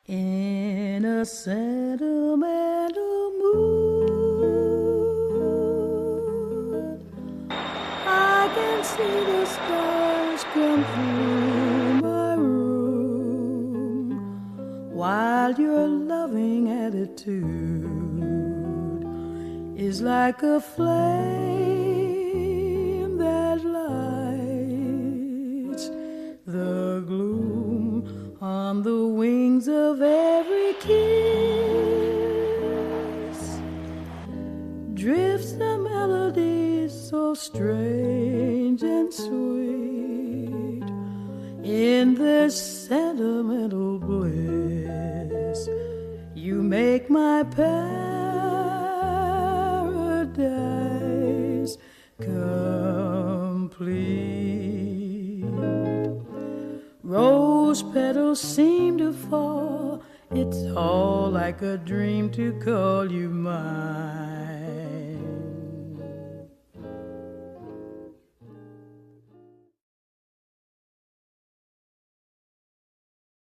In a sentimental mood, I can see the stars come through my room, while your loving attitude is like a flame that lights the gloom on the wings of every kiss. Drifts the melody so strange and sweet in this sentimental bliss. You make my paradise complete. Rose petals seem to fall. It's all like a dream to call you mine.